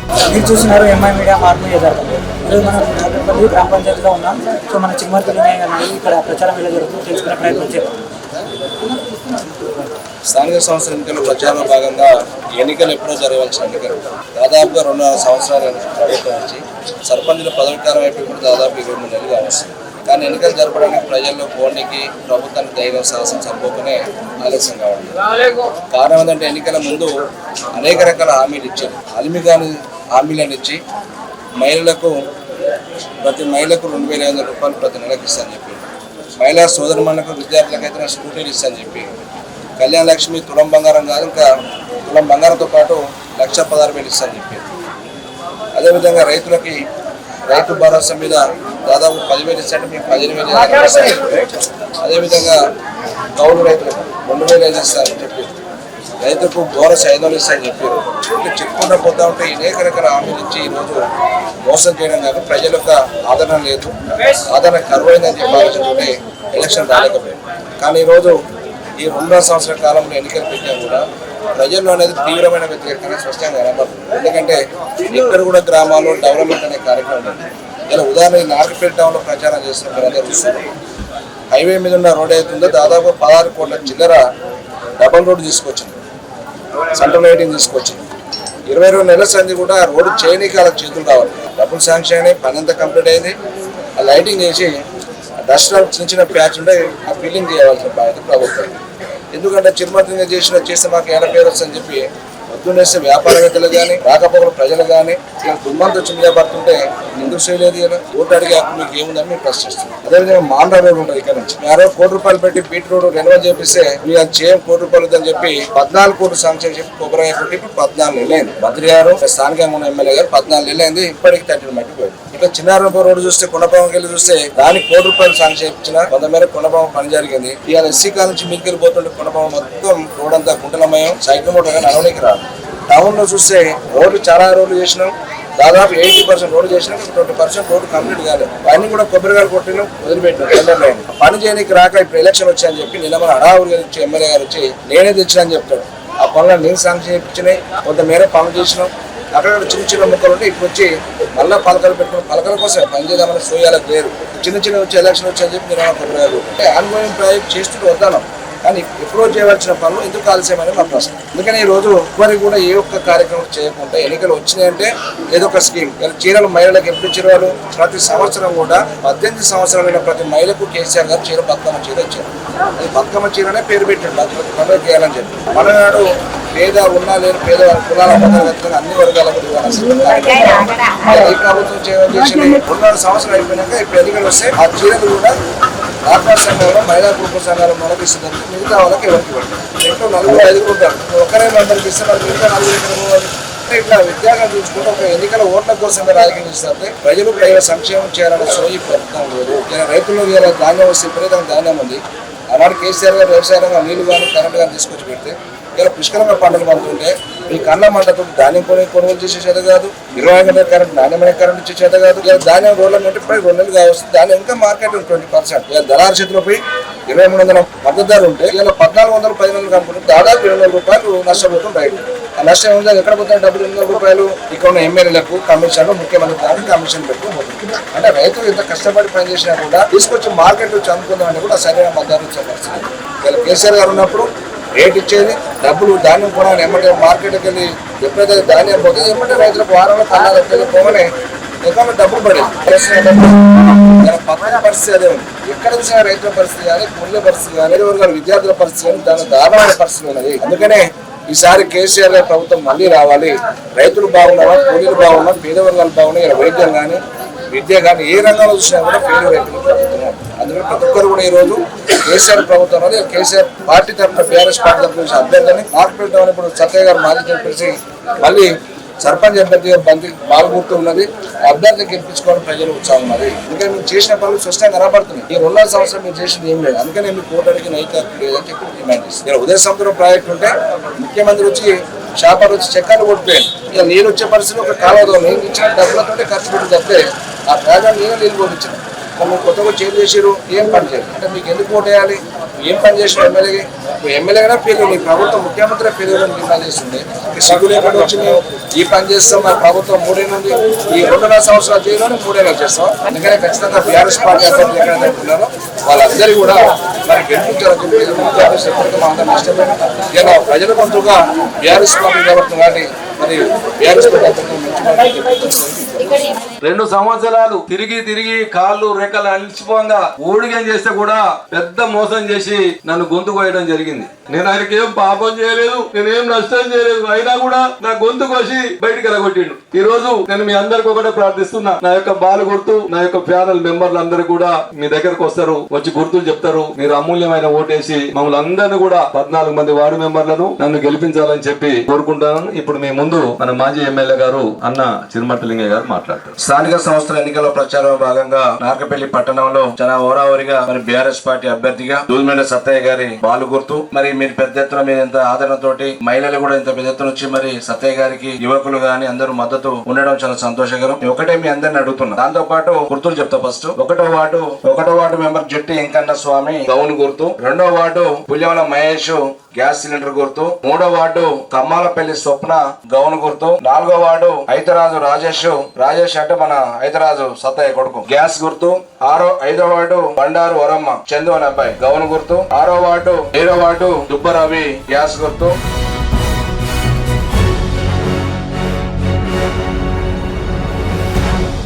మీరు చూస్తున్నారు MI media మార్పు జరుగుతుంది. ఈరోజు మనం నాగపల్లి గ్రామ పంచాయతీలో ఉన్నాం. సో మన చిమ్మర్పల్లి అనేది ఇక్కడ ప్రచారం ఎలా జరుగుతుందో తెలుసుకునే ప్రయత్నం చేద్దాం. స్థానిక సంస్థల ఎన్నికల ప్రచారంలో భాగంగా ఎన్నికలు ఎప్పుడో జరగాల్సిన ఎన్నికలు దాదాపుగా 2.5 సంవత్సరాల ప్రభుత్వం వచ్చి సర్పంచుల పదవికాలం అయిపోయి కూడా దాదాపు 23 నెలలు కావస్తుంది. కానీ ఎన్నికలు జరపడానికి ప్రజల్లో పోనీకి ప్రభుత్వానికి ధైర్యం సాహసం సరిపోకనే ఆలస్యం కావాలి. కారణం ఏంటంటే ఎన్నికల ముందు అనేక రకాల హామీలు ఇచ్చారు. అలిమిగాని హామీలను ఇచ్చి ప్రతి మహిళకు 2,500 రూపాయలు ప్రతి నెలకు ఇస్తానని చెప్పి, మహిళా సోదరులకు విద్యార్థులకైతే స్కూటీలు ఇస్తానని చెప్పి, కళ్యాణ లక్ష్మి తులం బంగారం కాదు ఇంకా తులం బంగారంతో పాటు 1,16,000 ఇస్తానని చెప్పి, అదేవిధంగా రైతులకి రైతు భరోసా మీద దాదాపు 10,000 ఇస్తాంటే మీకు 15,000 ఇస్తాను. అదేవిధంగా కౌలు రైతులకు 2,000 ఇస్తారని చెప్పి, రైతుకు బోనస్ 500 ఇస్తారని చెప్పారు. ఇట్లా చెప్పుకుంటూ పోతా ఉంటే అనేక రకాల హామీలు ఇచ్చి ఈరోజు మోసం చేయడం కాదు, ప్రజల యొక్క ఆదరణ లేదు, ఆదరణ కరువైందని చెప్పి ఆలోచనతోనే ఎలక్షన్ రాలేకపోయింది. కానీ ఈరోజు ఈ 2.5 సంవత్సరాల కాలంలో ఎన్నికలు పెట్టినా కూడా ప్రజల్లో అనేది తీవ్రమైన వ్యతిరేకత స్పష్టంగా కనబడుతుంది. ఎందుకంటే ఇక్కడ కూడా గ్రామాల్లో డెవలప్మెంట్ అనే కార్యక్రమం ఉంది. ఇలా ఉదాహరణ నాగపేట టౌన్లో ప్రచారం చేస్తున్న మీరందరూ చూస్తున్నారు. హైవే మీద ఉన్న రోడ్ అవుతుందో దాదాపు 16 కోట్ల చిల్లర డబల్ రోడ్డు తీసుకొచ్చింది, సెంట్రల్ లైటింగ్ తీసుకొచ్చింది. 22 నెలల సంది కూడా రోడ్డు చేయడానికి వాళ్ళకి చేతులు రావాలి. డబ్బులు శాంక్షన్ అయినాయి, పని అంతా కంప్లీట్ అయింది. ఆ లైటింగ్ చేసి డస్ట్ చిన్న ప్యాచ్ ఉంటే ఆ ఫిల్లింగ్ చేయవలసిన బాధ్యత ప్రభుత్వం. ఎందుకంటే చిరుమతిగా చేస్తే మాకు ఎలా పేరు వస్తుందని చెప్పి పొద్దున్నేస్తే వ్యాపారవేత్తలు కానీ రాకపోకలు ప్రజలు కానీ ఇలా దుమ్మంత వచ్చి మీద పడుతుంటే ఎందుకు చేయలేదు ఇలా ఓటు అడిగే హక్కు మీకు ఏముందని మేము ప్రశ్నిస్తాం. అదేవిధంగా మాండ్రా రోడ్ ఉంటుంది, ఇక్కడ నుంచి 60 కోట్ల రూపాయలు పెట్టి బీట్ రోడ్ రెన్యువల్ చేపిస్తే మీరు అది చేయం కోటి రూపాయలు అని చెప్పి 14 కోట్లు శాంక్షన్ చెప్పి కొబ్బరి కొట్టి ఇప్పుడు 14 నెలలు అయింది. మంత్రి గారు స్థానికంగా ఉన్న ఎమ్మెల్యే గారు 14 నెలలు అయింది, ఇప్పటికి 30 మట్టిపోయింది. ఇక చిన్నారంప రోడ్డు చూస్తే కొండపామంకి వెళ్ళి చూస్తే దానికి కోటి రూపాయలు శాంక్షన్ ఇచ్చిన కొంతమేర కొండపామం పని జరిగింది. ఇవాళ ఎస్సీ కాల నుంచి మీదకి వెళ్ళిపోతుంటే కొండపామం మొత్తం రోడ్ అంతా గుంటలమయం, సైకిల్ మోటార్ కానీ నడవడానికి రాదు. టౌన్ లో చూస్తే రోడ్లు చాలా రోడ్లు చేసినాం, దాదాపు 80% రోడ్డు చేసినాం, 20% రోడ్డు కంప్లీట్ కాలేదు. అన్ని కూడా కొబ్బరిగారు కొట్టిన వదిలిపెట్టిన పని చేయడానికి రాక ఇప్పుడు ఎలక్షన్ వచ్చాయని చెప్పి నిన్న మన అడావురు వచ్చి ఎమ్మెల్యే గారు వచ్చి నేనే తెచ్చినని చెప్తాడు. ఆ పనులను నేను శాంక్షన్ చేయించినాయి, కొంతమేర పనులు చేసినాం. అక్కడ చిన్న చిన్న ముక్కలు ఉంటే ఇప్పుడు వచ్చి మళ్ళీ పలకలు పెట్టుకుని పలకల కోసం పని చేద్దామని సోయాలకు లేరు. చిన్న వచ్చి ఎలక్షన్ వచ్చాయని చెప్పి నేను కొబ్బరిగారు అంటే ఆన్గోయింగ్ ప్రాజెక్ట్ చేస్తూ వద్దాను. కానీ ఎప్పుడో చేయవలసిన పనులు ఎందుకు ఆలస్యమని మా ప్రశ్న. అందుకని ఈ రోజు ఎవరికి కూడా ఏ ఒక్క కార్యక్రమం చేయకుండా ఎన్నికలు వచ్చినాయంటే ఏదో ఒక స్కీమ్. చీరలు మహిళలకు ఎప్పుడు ఇచ్చిన వాళ్ళు ప్రతి సంవత్సరం కూడా 18 సంవత్సరాలైన ప్రతి మహిళకు కేసీఆర్ గారు చీర బతుకమ్మ చీర ఇచ్చారు. అది బతుకమ్మ చీరనే పేరు పెట్టండి, పండుగ చేయాలని చెప్పి. మననాడు పేద ఉన్నా లేని పేద కులాల పద్ధతి అన్ని వర్గాలకు ఈ ప్రభుత్వం చేసిన 2.5 సంవత్సరాలు అయిపోయినాక ఇప్పుడు ఎన్నికలు వస్తే ఆ చీరలు కూడా వ్యాపార సంఘంలో మహిళా గ్రూప్ సంఘాలు మనకి ఇస్తుంది, మిగతా వాళ్ళకి ఎవరికి పడుతుంది. ఇంట్లో 4-5 ఉంటారు, ఒకరే అందరికి ఇస్తున్నారు, మిగతా 4 ఇట్లా వ్యత్యాసం చూసుకుంటే ఒక ఎన్నికల ఓట్ల కోసమే రాజకీయం చేస్తే ప్రజల సంక్షేమం చేయాలన్న సోయి ప్రభుత్వం లేదు. రైతులు ధాన్యం వస్తే విపరీతంగా ధాన్యం ఉంది. ఆనాడు కేసీఆర్ గారు వ్యవసాయ రంగం నీళ్లు కానీ కరెంటు కానీ తీసుకొచ్చి పెడితే ఇలా పుష్కలంగా పంటలు పండుతుంటే మీ కళ్ళ మంటతో ధాన్యం కొనుగోలు చేసే చేత కాదు, 20 గంటల కరెంట్ నాణ్యమైన కరెంట్ ఇచ్చే చేత కాదు. ఇలా ధాన్యం రోడ్ల నుండి 2 నెలలు కావస్తుంది, ధాన్యం ఇంకా మార్కెట్ 20%. ఇలా దళారు చేతిలో పోయి 2,300 మద్దతు ధర ఉంటే ఇలా 1,400-1,500 కనుకుంటే దాదాపు 200 రూపాయలు నష్టపోతుంది రైతు. ఆ నష్టం ఏముంది, ఎక్కడ పోతుంది డబ్బులు 200 రూపాయలు ఇక్కడ ఉన్న ఎమ్మెల్యేలకు కమిషన్లు ముఖ్యమంత్రి దానికి కమిషన్ పెట్టుకోబోతుంది. అంటే రైతులు ఎంత కష్టపడి పనిచేసినా కూడా తీసుకొచ్చి మార్కెట్ వచ్చి అమ్ముకుందామని కూడా సరైన మద్దతు ఇచ్చే పరిస్థితి. ఇలా కేసీఆర్ గారు ఉన్నప్పుడు రేట్ ఇచ్చేది, డబ్బులు ధాన్యం కొనాలి ఎమ్మటే మార్కెట్కి వెళ్ళి ఎప్పుడైతే ధాన్యం పోతే ఎమ్మటే రైతులకు వారంలో కన్నాలు పోగానే ఎక్కువ డబ్బులు పడేది. పక్కన పరిస్థితి అదే ఉంది. ఎక్కడ చూసినా రైతుల పరిస్థితి కానీ కూలీల పరిస్థితి కానీ వర్గాల విద్యార్థుల పరిస్థితి కానీ దాని దారుణమైన పరిస్థితి ఉన్నది. అందుకనే ఈసారి కేసీఆర్ గారి ప్రభుత్వం మళ్ళీ రావాలి. రైతులు బాగున్నారా, కూలీలు బాగున్నా, పేద వర్గాలు బాగున్నాయి, వైద్యం కానీ విద్య కానీ ఏ రంగంలో చూసినా కూడా పేద రైతులు ప్రభుత్వం. అందుకని ప్రతి ఒక్కరు కూడా ఈరోజు కేసీఆర్ ప్రభుత్వం అనేది కేసీఆర్ పార్టీ తరఫున బీఆర్ఎస్ పార్టీ తరఫున అభ్యర్థిని మార్కెట్ ఇప్పుడు సత్య గారు మాజీ చెప్పేసి మళ్ళీ సర్పంచ్ అభ్యర్థిగా బాగుగుర్తు ఉన్నది. అభ్యర్థికి గెలిపించుకోవడం ప్రజలు ఉత్సాహం ఉన్నది. అందుకని మీరు చేసిన పనులు స్పష్టంగా కనబడుతున్నాయి. ఈ 2.5 సంవత్సరం మీరు చేసింది ఏం లేదు. అందుకని మీకు కోటానికి నైతికత లేదని చెప్పి డిమాండ్ చేస్తారు. ఉదయ సముద్రం ప్రాజెక్టు ఉంటే ముఖ్యమంత్రి వచ్చి షాపర్ వచ్చి చక్కాలు కొట్టిపోయాడు. ఇక నీళ్ళు వచ్చే పరిస్థితి ఒక కాలువ నేను ఇచ్చిన డబ్బులతో ఖర్చు పెట్టి తప్పితే ఆ ప్రాజెక్ట్ నేను నీళ్ళు పోయించాను. మీరు కొత్తగా చేంజ్ చేసారు, ఏం పని చేయాలి అంటే మీకు ఎందుకు ఓటేయాలి? ఏం పని చేసిన ఎమ్మెల్యేకి ఎమ్మెల్యేగా ఫెయిల్ నీ ప్రభుత్వం ముఖ్యమంత్రి ఫెయిల్ నిర్ణయం చేస్తుండే సిగ్గు లేకుండా వచ్చి మేము ఈ పని చేస్తాం మరి ప్రభుత్వం 3 ఏళ్ళు ఉంది ఈ 2.5 సంవత్సరాలు చేయడం 3 ఏళ్ళు చేస్తాం అందుకనే ఖచ్చితంగా బీఆర్ఎస్ పార్టీ అభ్యర్థులు ఎక్కడైతే ఉన్నారో వాళ్ళందరూ కూడా మరి గెలిపించాలని చెప్పి మా అందరం ఇష్టమైన ఇలా ప్రజల బంధువుగా బీఆర్ఎస్ పార్టీ కాబట్టి కానీ మరి బీఆర్ఎస్ పార్టీ 2 సంవత్సరాలు తిరిగి కాళ్ళు రెక్కలు అలిచిపోగా ఊడిగం చేస్తే కూడా పెద్ద మోసం చేసి నన్ను గొంతు కోయడం జరిగింది. నేను ఆయనకి ఏం పాపం చేయలేదు, నేనేం నష్టం చేయలేదు, అయినా కూడా నా గొంతు కోసి బయటికి వెళ్ళగొట్టిండు. ఈ రోజు నేను మీ అందరికి ఒకటే ప్రార్థిస్తున్నా, నా యొక్క బాలు గుర్తు నా యొక్క ప్యానల్ మెంబర్లు అందరూ కూడా మీ దగ్గరకు వస్తారు, వచ్చి గుర్తులు చెప్తారు. మీరు అమూల్యమైన ఓటేసి మమ్మల్ని అందరినీ కూడా 14 మంది వార్డు మెంబర్లను నన్ను గెలిపించాలని చెప్పి కోరుకుంటాను. ఇప్పుడు మీ ముందు మన మాజీ ఎమ్మెల్యే గారు అన్న చిరుమర్తిలింగయ్య గారు మాట్లాడతారు. స్థానిక సంస్థల ఎన్నికల ప్రచారంలో భాగంగా నార్కపల్లి పట్టణంలో చాలా ఓరావరిగా మరి బీఆర్ఎస్ పార్టీ అభ్యర్థిగా దూల్మేడ సత్తయ్య గారి బాలు గుర్తు మరి మీరు పెద్ద ఎత్తున మీరు ఎంత ఆదరణతోటి మహిళలు కూడా ఇంత పెద్ద ఎత్తున వచ్చి మరి సత్తయ్య గారికి యువకులు గాని అందరూ మద్దతు ఉండడం చాలా సంతోషకరం. ఒకటే మీ అందరిని అడుగుతున్నా, దాంతో పాటు గుర్తులు చెప్తా. ఫస్ట్ 1వ వార్డు మెంబర్ జట్టి వెంకన్న స్వామి గౌన్ గుర్తు, 2వ వార్డు పుల్యవల మహేష్ గ్యాస్ సిలిండర్ గుర్తు, 3వ వార్డు కమ్మాలపల్లి స్వప్న గౌన్ గుర్తు, 4వ వార్డు ఐతరాజు రాజేష్ అంటే మన ఐతరాజు సత్తయ్య కొడుకు గ్యాస్ గుర్తు, 5వ వార్డు బండారు వరమ్మ చందు అనే అబ్బాయి గౌన్ గుర్తు, 6వ వార్డు 7వ వార్డు దుబ్బరవి గ్యాస్ గుర్తు,